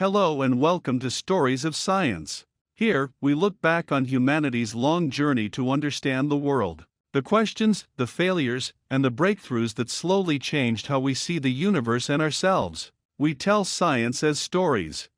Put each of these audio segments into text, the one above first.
Hello and welcome to Stories of Science. Here, we look back on humanity's long journey to understand the world. The questions, the failures, and the breakthroughs that slowly changed how we see the universe and ourselves. We tell science as stories.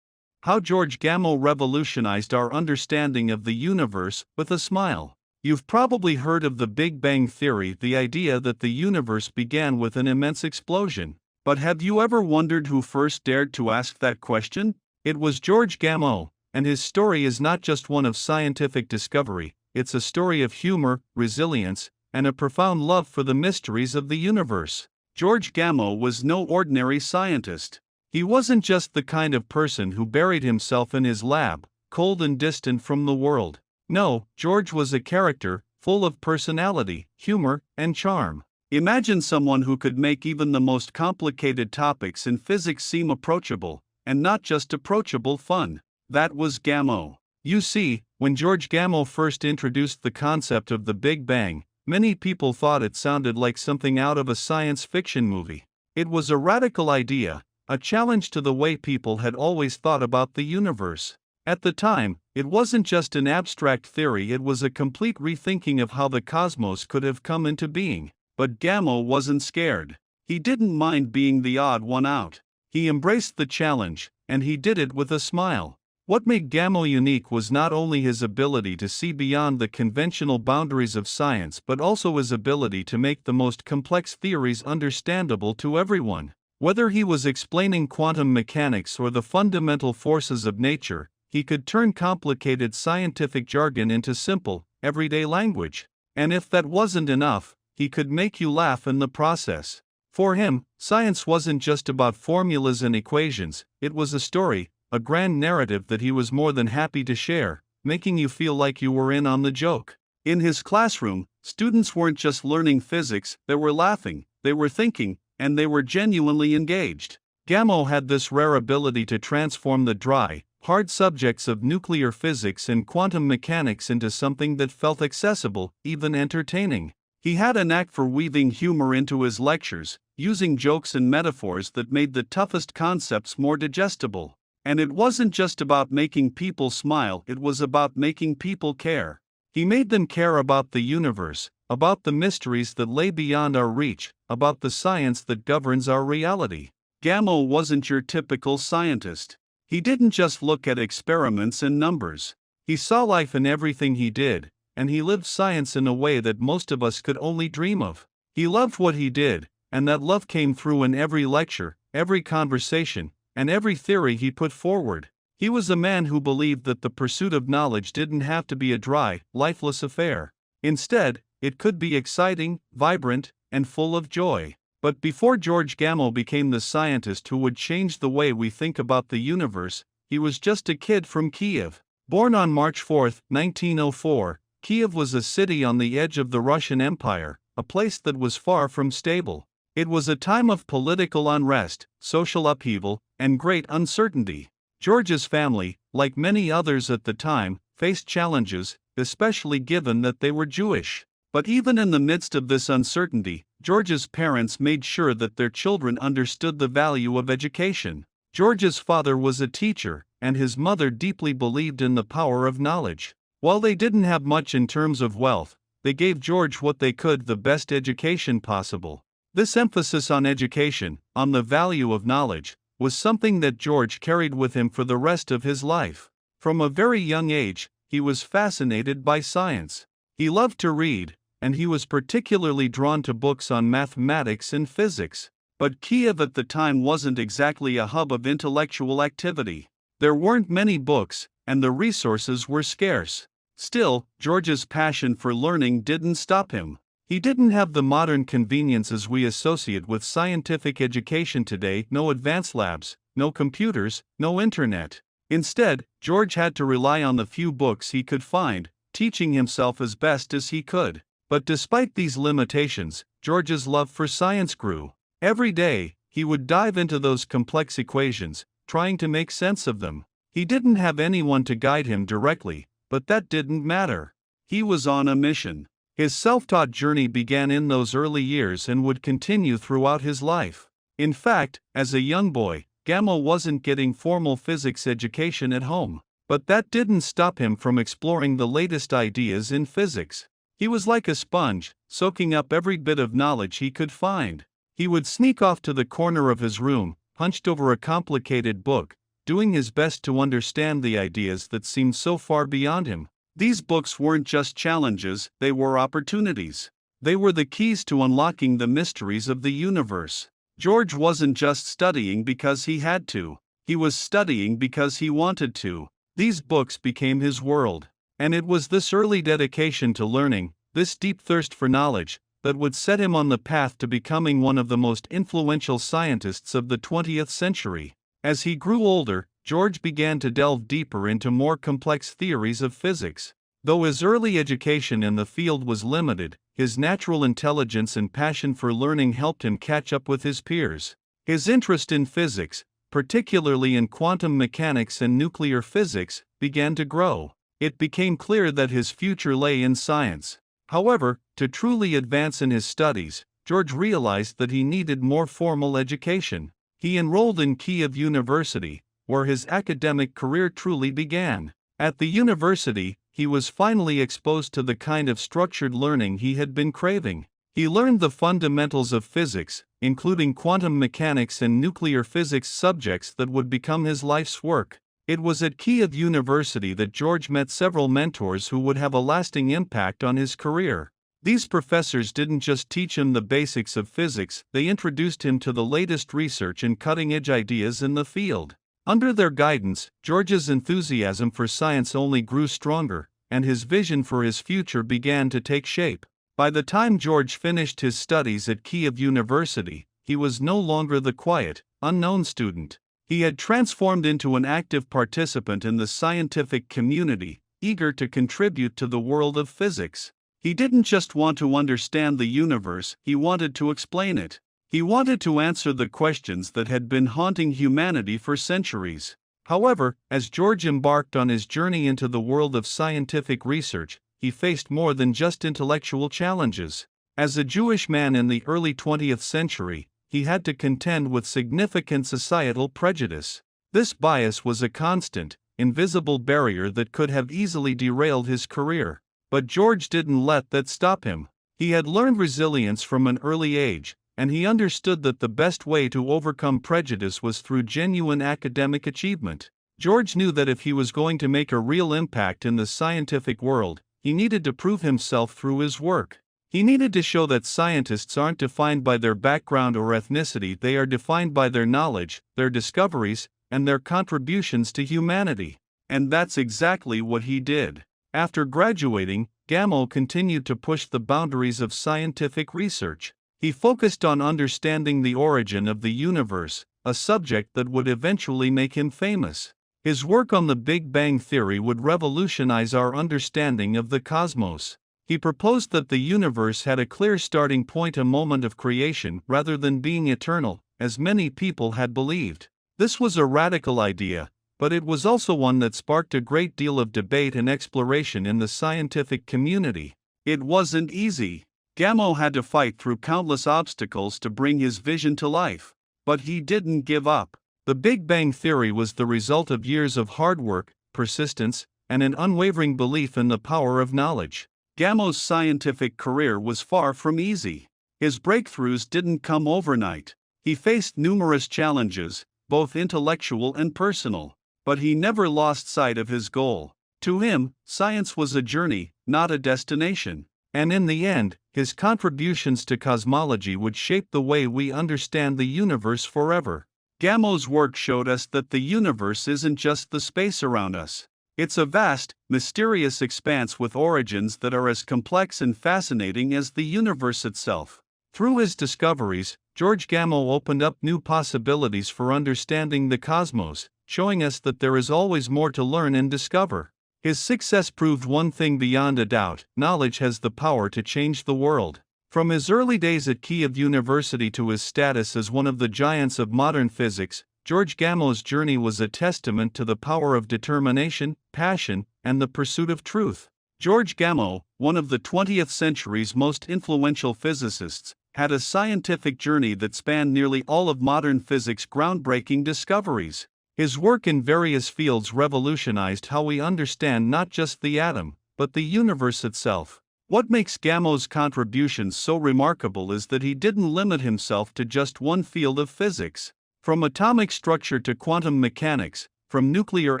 How George Gamow revolutionized our understanding of the universe with a smile. You've probably heard of the Big Bang Theory, the idea that the universe began with an immense explosion. But have you ever wondered who first dared to ask that question? It was George Gamow, and his story is not just one of scientific discovery, it's a story of humor, resilience, and a profound love for the mysteries of the universe. George Gamow was no ordinary scientist. He wasn't just the kind of person who buried himself in his lab, cold and distant from the world. No, George was a character, full of personality, humor, and charm. Imagine someone who could make even the most complicated topics in physics seem approachable, and not just approachable fun. That was Gamow. You see, when George Gamow first introduced the concept of the Big Bang, many people thought it sounded like something out of a science fiction movie. It was a radical idea, a challenge to the way people had always thought about the universe. At the time, it wasn't just an abstract theory, it was a complete rethinking of how the cosmos could have come into being. But Gamow wasn't scared. He didn't mind being the odd one out. He embraced the challenge, and he did it with a smile. What made Gamow unique was not only his ability to see beyond the conventional boundaries of science but also his ability to make the most complex theories understandable to everyone. Whether he was explaining quantum mechanics or the fundamental forces of nature, he could turn complicated scientific jargon into simple, everyday language. And if that wasn't enough, he could make you laugh in the process. For him, science wasn't just about formulas and equations, it was a story, a grand narrative that he was more than happy to share, making you feel like you were in on the joke. In his classroom, students weren't just learning physics, they were laughing, they were thinking, and they were genuinely engaged. Gamow had this rare ability to transform the dry, hard subjects of nuclear physics and quantum mechanics into something that felt accessible, even entertaining. He had a knack for weaving humor into his lectures, using jokes and metaphors that made the toughest concepts more digestible. And it wasn't just about making people smile, it was about making people care. He made them care about the universe, about the mysteries that lay beyond our reach, about the science that governs our reality. Gamow wasn't your typical scientist. He didn't just look at experiments and numbers. He saw life in everything he did, and he lived science in a way that most of us could only dream of. He loved what he did, and that love came through in every lecture, every conversation, and every theory he put forward. He was a man who believed that the pursuit of knowledge didn't have to be a dry, lifeless affair. Instead, it could be exciting, vibrant, and full of joy. But before George Gamow became the scientist who would change the way we think about the universe, he was just a kid from Kiev. Born on March 4, 1904, Kiev was a city on the edge of the Russian Empire, a place that was far from stable. It was a time of political unrest, social upheaval, and great uncertainty. George's family, like many others at the time, faced challenges, especially given that they were Jewish. But even in the midst of this uncertainty, George's parents made sure that their children understood the value of education. George's father was a teacher, and his mother deeply believed in the power of knowledge. While they didn't have much in terms of wealth, they gave George what they could, the best education possible. This emphasis on education, on the value of knowledge, was something that George carried with him for the rest of his life. From a very young age, he was fascinated by science. He loved to read, and he was particularly drawn to books on mathematics and physics. But Kiev at the time wasn't exactly a hub of intellectual activity. There weren't many books, and the resources were scarce. Still, George's passion for learning didn't stop him. He didn't have the modern conveniences we associate with scientific education today: no advanced labs, no computers, no internet. Instead, George had to rely on the few books he could find, teaching himself as best as he could. But despite these limitations, George's love for science grew. Every day, he would dive into those complex equations, trying to make sense of them. He didn't have anyone to guide him directly, but that didn't matter. He was on a mission. His self-taught journey began in those early years and would continue throughout his life. In fact, as a young boy, Gamow wasn't getting formal physics education at home. But that didn't stop him from exploring the latest ideas in physics. He was like a sponge, soaking up every bit of knowledge he could find. He would sneak off to the corner of his room, hunched over a complicated book, doing his best to understand the ideas that seemed so far beyond him. These books weren't just challenges, they were opportunities. They were the keys to unlocking the mysteries of the universe. George wasn't just studying because he had to. He was studying because he wanted to. These books became his world. And it was this early dedication to learning, this deep thirst for knowledge, that would set him on the path to becoming one of the most influential scientists of the 20th century. As he grew older, George began to delve deeper into more complex theories of physics. Though his early education in the field was limited, his natural intelligence and passion for learning helped him catch up with his peers. His interest in physics, particularly in quantum mechanics and nuclear physics, began to grow. It became clear that his future lay in science. However, to truly advance in his studies, George realized that he needed more formal education. He enrolled in Kiev University, where his academic career truly began. At the university, he was finally exposed to the kind of structured learning he had been craving. He learned the fundamentals of physics, including quantum mechanics and nuclear physics subjects that would become his life's work. It was at Kiev University that George met several mentors who would have a lasting impact on his career. These professors didn't just teach him the basics of physics, they introduced him to the latest research and cutting-edge ideas in the field. Under their guidance, George's enthusiasm for science only grew stronger, and his vision for his future began to take shape. By the time George finished his studies at Kiev University, he was no longer the quiet, unknown student. He had transformed into an active participant in the scientific community, eager to contribute to the world of physics. He didn't just want to understand the universe, he wanted to explain it. He wanted to answer the questions that had been haunting humanity for centuries. However, as George embarked on his journey into the world of scientific research, he faced more than just intellectual challenges. As a Jewish man in the early 20th century, he had to contend with significant societal prejudice. This bias was a constant, invisible barrier that could have easily derailed his career. But George didn't let that stop him. He had learned resilience from an early age, and he understood that the best way to overcome prejudice was through genuine academic achievement. George knew that if he was going to make a real impact in the scientific world, he needed to prove himself through his work. He needed to show that scientists aren't defined by their background or ethnicity, they are defined by their knowledge, their discoveries, and their contributions to humanity. And that's exactly what he did. After graduating, Gamow continued to push the boundaries of scientific research. He focused on understanding the origin of the universe, a subject that would eventually make him famous. His work on the Big Bang Theory would revolutionize our understanding of the cosmos. He proposed that the universe had a clear starting point, a moment of creation, rather than being eternal, as many people had believed. This was a radical idea, but it was also one that sparked a great deal of debate and exploration in the scientific community. It wasn't easy. Gamow had to fight through countless obstacles to bring his vision to life. But he didn't give up. The Big Bang Theory was the result of years of hard work, persistence, and an unwavering belief in the power of knowledge. Gamow's scientific career was far from easy. His breakthroughs didn't come overnight. He faced numerous challenges, both intellectual and personal. But he never lost sight of his goal. To him, science was a journey, not a destination. And in the end, his contributions to cosmology would shape the way we understand the universe forever. Gamow's work showed us that the universe isn't just the space around us. It's a vast, mysterious expanse with origins that are as complex and fascinating as the universe itself. Through his discoveries, George Gamow opened up new possibilities for understanding the cosmos, showing us that there is always more to learn and discover. His success proved one thing beyond a doubt: knowledge has the power to change the world. From his early days at Kiev University to his status as one of the giants of modern physics, George Gamow's journey was a testament to the power of determination, passion, and the pursuit of truth. George Gamow, one of the 20th century's most influential physicists, had a scientific journey that spanned nearly all of modern physics' groundbreaking discoveries. His work in various fields revolutionized how we understand not just the atom, but the universe itself. What makes Gamow's contributions so remarkable is that he didn't limit himself to just one field of physics. From atomic structure to quantum mechanics, from nuclear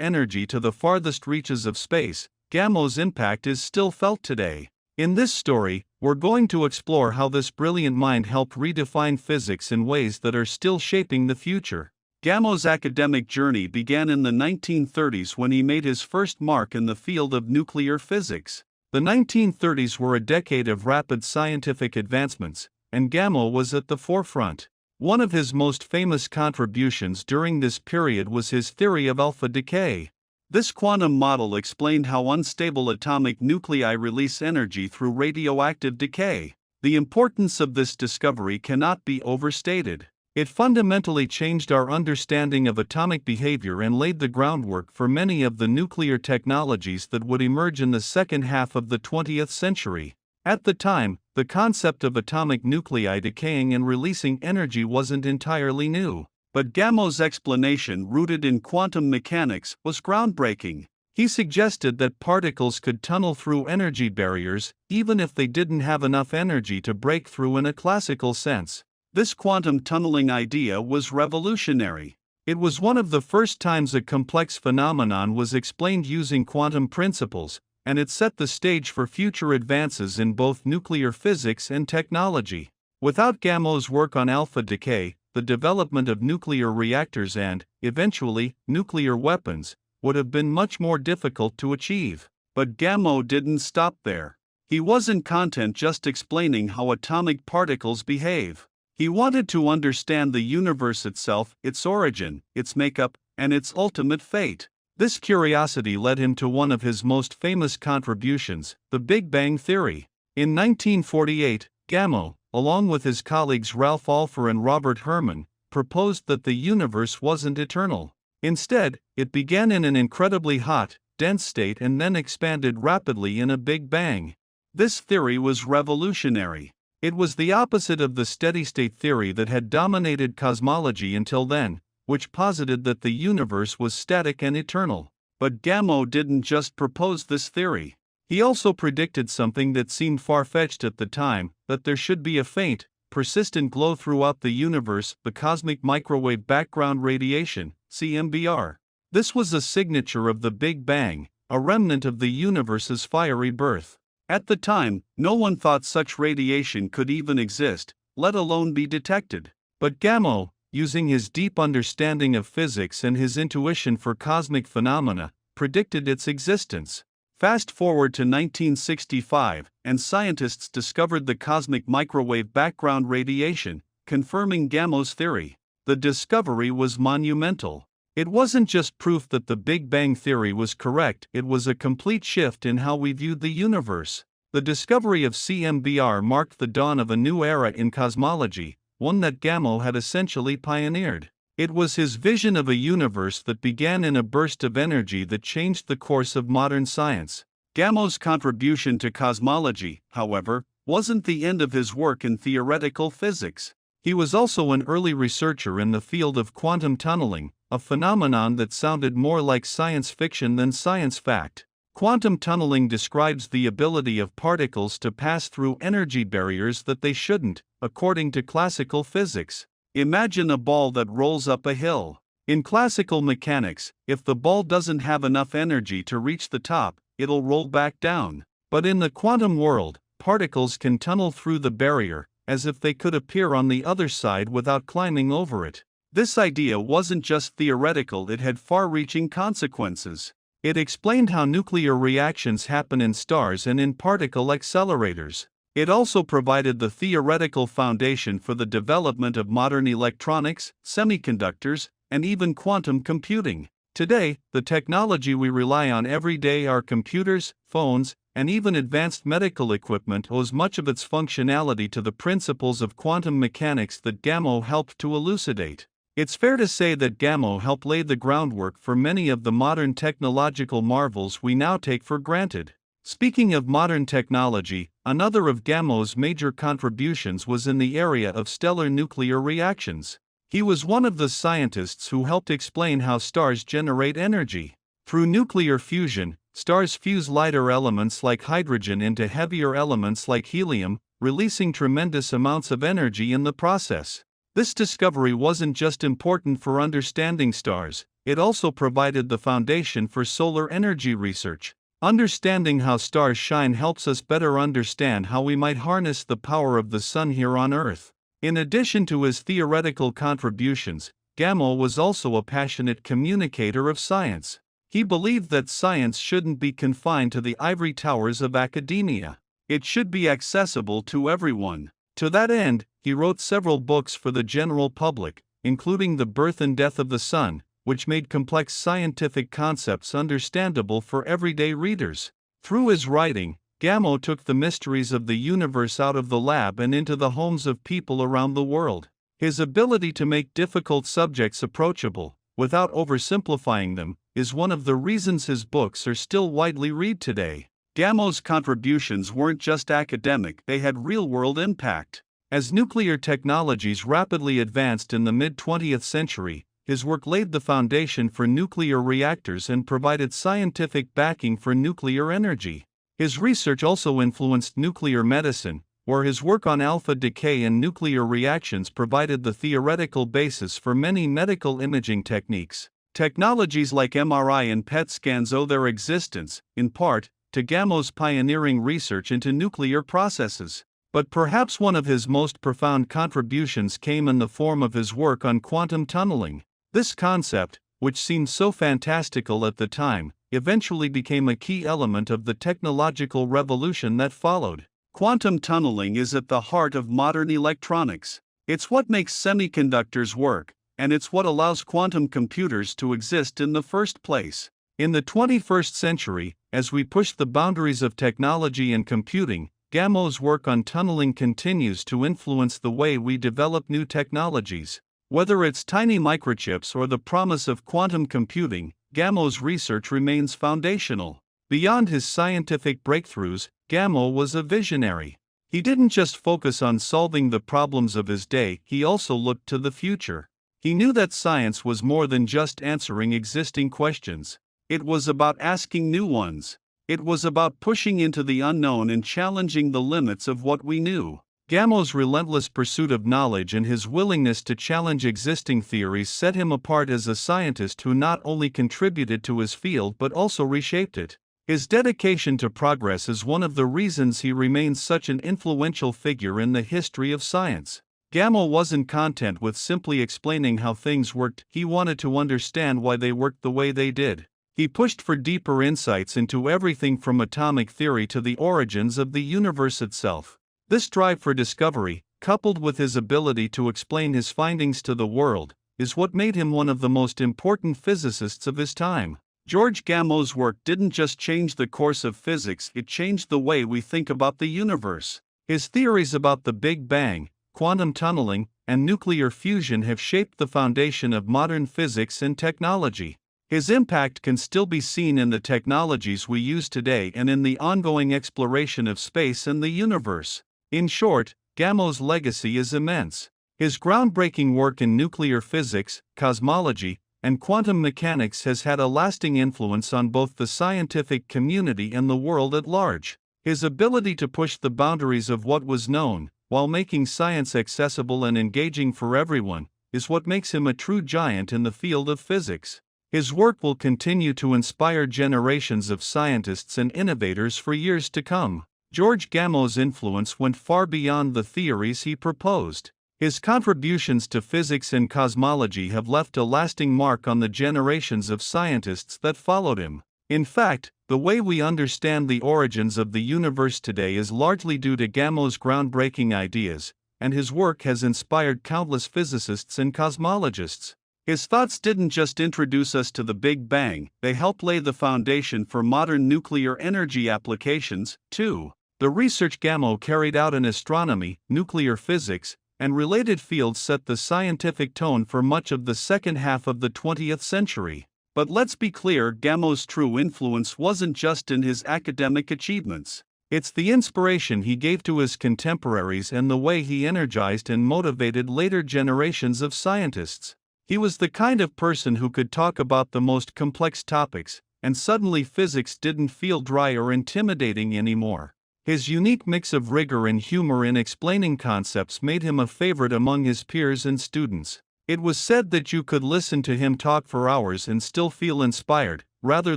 energy to the farthest reaches of space, Gamow's impact is still felt today. In this story, we're going to explore how this brilliant mind helped redefine physics in ways that are still shaping the future. Gamow's academic journey began in the 1930s when he made his first mark in the field of nuclear physics. The 1930s were a decade of rapid scientific advancements, and Gamow was at the forefront. One of his most famous contributions during this period was his theory of alpha decay. This quantum model explained how unstable atomic nuclei release energy through radioactive decay. The importance of this discovery cannot be overstated. It fundamentally changed our understanding of atomic behavior and laid the groundwork for many of the nuclear technologies that would emerge in the second half of the 20th century. At the time, the concept of atomic nuclei decaying and releasing energy wasn't entirely new. But Gamow's explanation, rooted in quantum mechanics, was groundbreaking. He suggested that particles could tunnel through energy barriers, even if they didn't have enough energy to break through in a classical sense. This quantum tunneling idea was revolutionary. It was one of the first times a complex phenomenon was explained using quantum principles, and it set the stage for future advances in both nuclear physics and technology. Without Gamow's work on alpha decay, the development of nuclear reactors and, eventually, nuclear weapons, would have been much more difficult to achieve. But Gamow didn't stop there. He wasn't content just explaining how atomic particles behave. He wanted to understand the universe itself, its origin, its makeup, and its ultimate fate. This curiosity led him to one of his most famous contributions, the Big Bang theory. In 1948, Gamow, along with his colleagues Ralph Alpher and Robert Herman, proposed that the universe wasn't eternal. Instead, it began in an incredibly hot, dense state and then expanded rapidly in a Big Bang. This theory was revolutionary. It was the opposite of the steady-state theory that had dominated cosmology until then, which posited that the universe was static and eternal. But Gamow didn't just propose this theory. He also predicted something that seemed far-fetched at the time, that there should be a faint, persistent glow throughout the universe, the cosmic microwave background radiation, CMBR. This was a signature of the Big Bang, a remnant of the universe's fiery birth. At the time, no one thought such radiation could even exist, let alone be detected. But Gamow, using his deep understanding of physics and his intuition for cosmic phenomena, predicted its existence. Fast forward to 1965, and scientists discovered the cosmic microwave background radiation, confirming Gamow's theory. The discovery was monumental. It wasn't just proof that the Big Bang theory was correct, it was a complete shift in how we viewed the universe. The discovery of CMBR marked the dawn of a new era in cosmology, one that Gamow had essentially pioneered. It was his vision of a universe that began in a burst of energy that changed the course of modern science. Gamow's contribution to cosmology, however, wasn't the end of his work in theoretical physics. He was also an early researcher in the field of quantum tunneling, a phenomenon that sounded more like science fiction than science fact. Quantum tunneling describes the ability of particles to pass through energy barriers that they shouldn't, according to classical physics. Imagine a ball that rolls up a hill. In classical mechanics, if the ball doesn't have enough energy to reach the top, it'll roll back down. But in the quantum world, particles can tunnel through the barrier, as if they could appear on the other side without climbing over it. This idea wasn't just theoretical, it had far-reaching consequences. It explained how nuclear reactions happen in stars and in particle accelerators. It also provided the theoretical foundation for the development of modern electronics, semiconductors, and even quantum computing. Today, the technology we rely on every day, our computers, phones, and even advanced medical equipment, owes much of its functionality to the principles of quantum mechanics that Gamow helped to elucidate. It's fair to say that Gamow helped lay the groundwork for many of the modern technological marvels we now take for granted. Speaking of modern technology, another of Gamow's major contributions was in the area of stellar nuclear reactions. He was one of the scientists who helped explain how stars generate energy. Through nuclear fusion, stars fuse lighter elements like hydrogen into heavier elements like helium, releasing tremendous amounts of energy in the process. This discovery wasn't just important for understanding stars, it also provided the foundation for solar energy research. Understanding how stars shine helps us better understand how we might harness the power of the sun here on Earth. In addition to his theoretical contributions, Gamow was also a passionate communicator of science. He believed that science shouldn't be confined to the ivory towers of academia. It should be accessible to everyone. To that end, he wrote several books for the general public, including The Birth and Death of the Sun, which made complex scientific concepts understandable for everyday readers. Through his writing, Gamow took the mysteries of the universe out of the lab and into the homes of people around the world. His ability to make difficult subjects approachable, without oversimplifying them, is one of the reasons his books are still widely read today. Gamow's contributions weren't just academic, they had real-world impact. As nuclear technologies rapidly advanced in the mid-20th century, his work laid the foundation for nuclear reactors and provided scientific backing for nuclear energy. His research also influenced nuclear medicine, where his work on alpha decay and nuclear reactions provided the theoretical basis for many medical imaging techniques. Technologies like MRI and PET scans owe their existence, in part, to Gamow's pioneering research into nuclear processes. But perhaps one of his most profound contributions came in the form of his work on quantum tunneling. This concept, which seemed so fantastical at the time, eventually became a key element of the technological revolution that followed. Quantum tunneling is at the heart of modern electronics. It's what makes semiconductors work, and it's what allows quantum computers to exist in the first place. In the 21st century, as we push the boundaries of technology and computing, Gamow's work on tunneling continues to influence the way we develop new technologies. Whether it's tiny microchips or the promise of quantum computing, Gamow's research remains foundational. Beyond his scientific breakthroughs, Gamow was a visionary. He didn't just focus on solving the problems of his day, he also looked to the future. He knew that science was more than just answering existing questions. It was about asking new ones. It was about pushing into the unknown and challenging the limits of what we knew. Gamow's relentless pursuit of knowledge and his willingness to challenge existing theories set him apart as a scientist who not only contributed to his field but also reshaped it. His dedication to progress is one of the reasons he remains such an influential figure in the history of science. Gamow wasn't content with simply explaining how things worked, he wanted to understand why they worked the way they did. He pushed for deeper insights into everything from atomic theory to the origins of the universe itself. This drive for discovery, coupled with his ability to explain his findings to the world, is what made him one of the most important physicists of his time. George Gamow's work didn't just change the course of physics, it changed the way we think about the universe. His theories about the Big Bang, quantum tunneling, and nuclear fusion have shaped the foundation of modern physics and technology. His impact can still be seen in the technologies we use today and in the ongoing exploration of space and the universe. In short, Gamow's legacy is immense. His groundbreaking work in nuclear physics, cosmology, and quantum mechanics has had a lasting influence on both the scientific community and the world at large. His ability to push the boundaries of what was known, while making science accessible and engaging for everyone, is what makes him a true giant in the field of physics. His work will continue to inspire generations of scientists and innovators for years to come. George Gamow's influence went far beyond the theories he proposed. His contributions to physics and cosmology have left a lasting mark on the generations of scientists that followed him. In fact, the way we understand the origins of the universe today is largely due to Gamow's groundbreaking ideas, and his work has inspired countless physicists and cosmologists. His thoughts didn't just introduce us to the Big Bang, they helped lay the foundation for modern nuclear energy applications, too. The research Gamow carried out in astronomy, nuclear physics, and related fields set the scientific tone for much of the second half of the 20th century. But let's be clear, Gamow's true influence wasn't just in his academic achievements. It's the inspiration he gave to his contemporaries and the way he energized and motivated later generations of scientists. He was the kind of person who could talk about the most complex topics, and suddenly physics didn't feel dry or intimidating anymore. His unique mix of rigor and humor in explaining concepts made him a favorite among his peers and students. It was said that you could listen to him talk for hours and still feel inspired, rather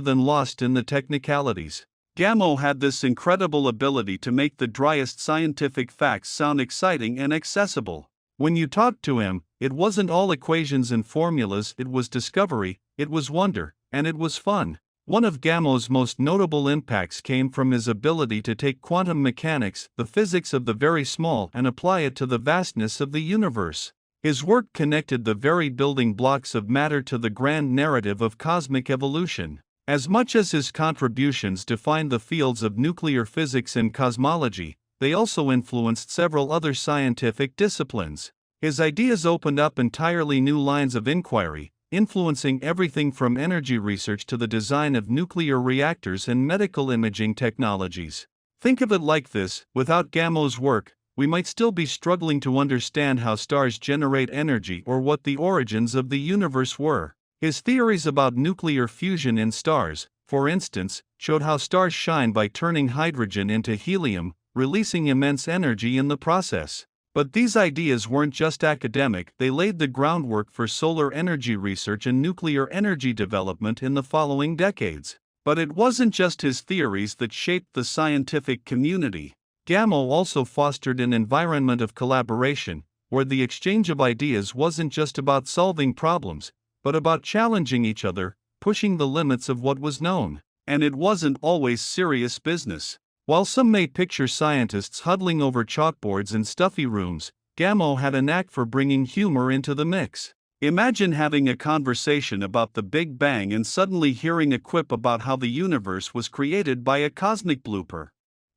than lost in the technicalities. Gamow had this incredible ability to make the driest scientific facts sound exciting and accessible. When you talked to him, it wasn't all equations and formulas, it was discovery, it was wonder, and it was fun. One of Gamow's most notable impacts came from his ability to take quantum mechanics, the physics of the very small, and apply it to the vastness of the universe. His work connected the very building blocks of matter to the grand narrative of cosmic evolution. As much as his contributions defined the fields of nuclear physics and cosmology, they also influenced several other scientific disciplines. His ideas opened up entirely new lines of inquiry, influencing everything from energy research to the design of nuclear reactors and medical imaging technologies. Think of it like this: without Gamow's work, we might still be struggling to understand how stars generate energy or what the origins of the universe were. His theories about nuclear fusion in stars, for instance, showed how stars shine by turning hydrogen into helium, releasing immense energy in the process. But these ideas weren't just academic, they laid the groundwork for solar energy research and nuclear energy development in the following decades. But it wasn't just his theories that shaped the scientific community. Gamow also fostered an environment of collaboration, where the exchange of ideas wasn't just about solving problems, but about challenging each other, pushing the limits of what was known. And it wasn't always serious business. While some may picture scientists huddling over chalkboards in stuffy rooms, Gamow had a knack for bringing humor into the mix. Imagine having a conversation about the Big Bang and suddenly hearing a quip about how the universe was created by a cosmic blooper.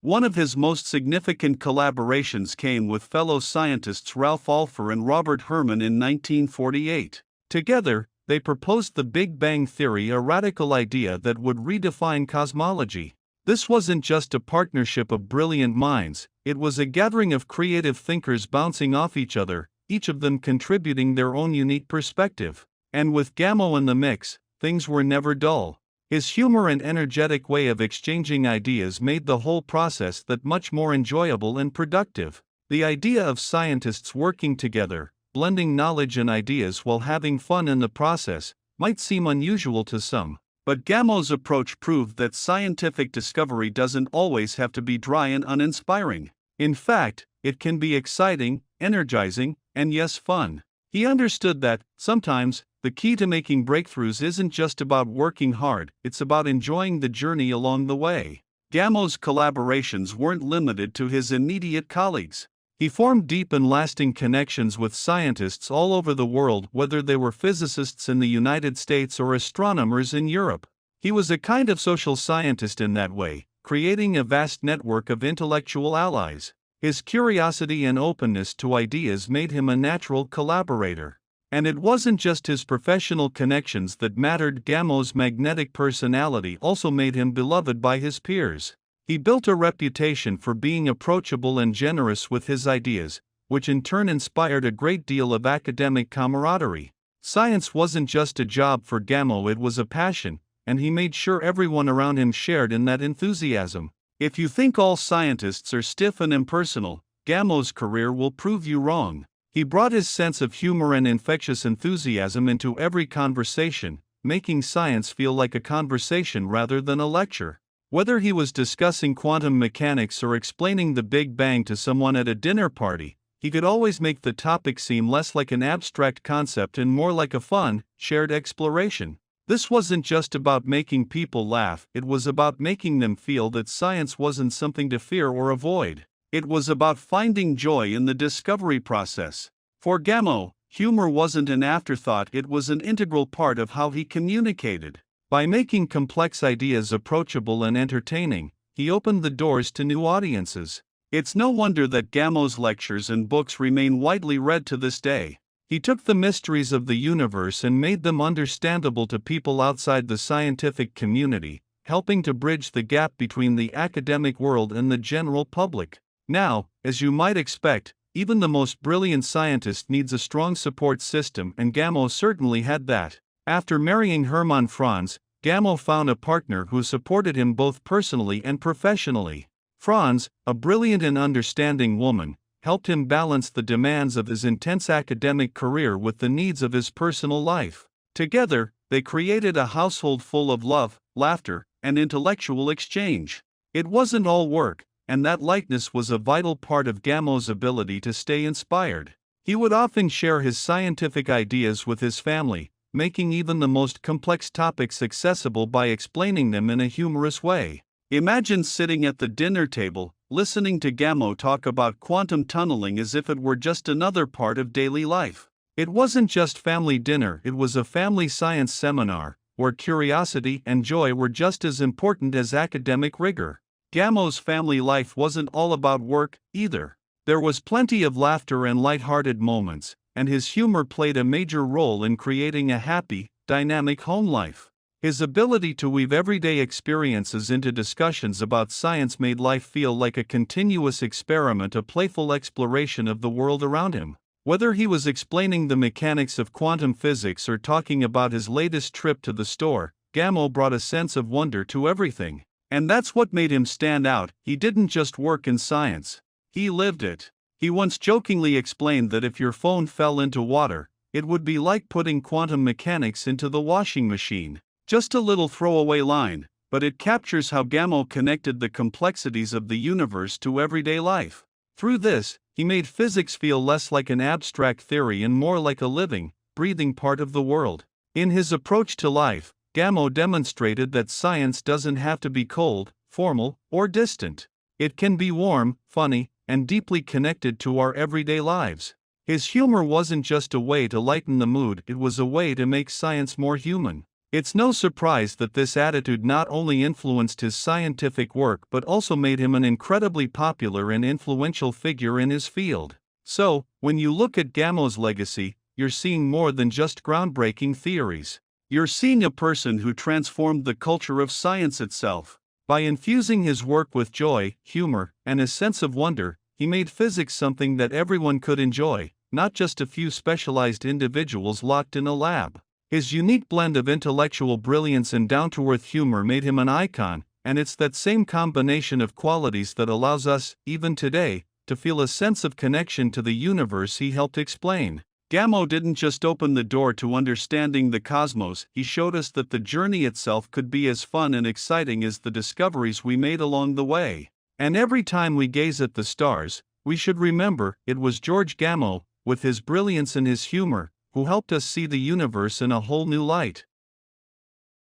One of his most significant collaborations came with fellow scientists Ralph Alpher and Robert Herman in 1948. Together, they proposed the Big Bang Theory, a radical idea that would redefine cosmology. This wasn't just a partnership of brilliant minds, it was a gathering of creative thinkers bouncing off each other, each of them contributing their own unique perspective. And with Gamow in the mix, things were never dull. His humor and energetic way of exchanging ideas made the whole process that much more enjoyable and productive. The idea of scientists working together, blending knowledge and ideas while having fun in the process, might seem unusual to some. But Gamow's approach proved that scientific discovery doesn't always have to be dry and uninspiring. In fact, it can be exciting, energizing, and yes, fun. He understood that, sometimes, the key to making breakthroughs isn't just about working hard, it's about enjoying the journey along the way. Gamow's collaborations weren't limited to his immediate colleagues. He formed deep and lasting connections with scientists all over the world, whether they were physicists in the United States or astronomers in Europe. He was a kind of social scientist in that way, creating a vast network of intellectual allies. His curiosity and openness to ideas made him a natural collaborator. And it wasn't just his professional connections that mattered. Gamow's magnetic personality also made him beloved by his peers. He built a reputation for being approachable and generous with his ideas, which in turn inspired a great deal of academic camaraderie. Science wasn't just a job for Gamow, it was a passion, and he made sure everyone around him shared in that enthusiasm. If you think all scientists are stiff and impersonal, Gamow's career will prove you wrong. He brought his sense of humor and infectious enthusiasm into every conversation, making science feel like a conversation rather than a lecture. Whether he was discussing quantum mechanics or explaining the Big Bang to someone at a dinner party, he could always make the topic seem less like an abstract concept and more like a fun, shared exploration. This wasn't just about making people laugh, it was about making them feel that science wasn't something to fear or avoid. It was about finding joy in the discovery process. For Gamow, humor wasn't an afterthought, it was an integral part of how he communicated. By making complex ideas approachable and entertaining, he opened the doors to new audiences. It's no wonder that Gamow's lectures and books remain widely read to this day. He took the mysteries of the universe and made them understandable to people outside the scientific community, helping to bridge the gap between the academic world and the general public. Now, as you might expect, even the most brilliant scientist needs a strong support system, and Gamow certainly had that. After marrying Hermann Franz, Gamow found a partner who supported him both personally and professionally. Franz, a brilliant and understanding woman, helped him balance the demands of his intense academic career with the needs of his personal life. Together, they created a household full of love, laughter, and intellectual exchange. It wasn't all work, and that lightness was a vital part of Gamow's ability to stay inspired. He would often share his scientific ideas with his family, making even the most complex topics accessible by explaining them in a humorous way. Imagine sitting at the dinner table, listening to Gamow talk about quantum tunneling as if it were just another part of daily life. It wasn't just family dinner, it was a family science seminar, where curiosity and joy were just as important as academic rigor. Gamow's family life wasn't all about work, either. There was plenty of laughter and light-hearted moments, and his humor played a major role in creating a happy, dynamic home life. His ability to weave everyday experiences into discussions about science made life feel like a continuous experiment, a playful exploration of the world around him. Whether he was explaining the mechanics of quantum physics or talking about his latest trip to the store, Gamow brought a sense of wonder to everything. And that's what made him stand out. He didn't just work in science, he lived it. He once jokingly explained that if your phone fell into water, it would be like putting quantum mechanics into the washing machine. Just a little throwaway line, but it captures how Gamow connected the complexities of the universe to everyday life. Through this, he made physics feel less like an abstract theory and more like a living, breathing part of the world. In his approach to life, Gamow demonstrated that science doesn't have to be cold, formal, or distant. It can be warm, funny, and deeply connected to our everyday lives. His humor wasn't just a way to lighten the mood, it was a way to make science more human. It's no surprise that this attitude not only influenced his scientific work but also made him an incredibly popular and influential figure in his field. So, when you look at Gamow's legacy, you're seeing more than just groundbreaking theories. You're seeing a person who transformed the culture of science itself. By infusing his work with joy, humor, and a sense of wonder, he made physics something that everyone could enjoy, not just a few specialized individuals locked in a lab. His unique blend of intellectual brilliance and down-to-earth humor made him an icon, and it's that same combination of qualities that allows us, even today, to feel a sense of connection to the universe he helped explain. Gamow didn't just open the door to understanding the cosmos, he showed us that the journey itself could be as fun and exciting as the discoveries we made along the way. And every time we gaze at the stars, we should remember it was George Gamow, with his brilliance and his humor, who helped us see the universe in a whole new light.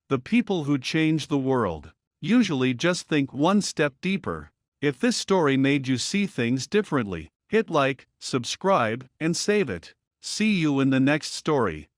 The people who change the world usually just think one step deeper. If this story made you see things differently, hit like, subscribe, and save it. See you in the next story.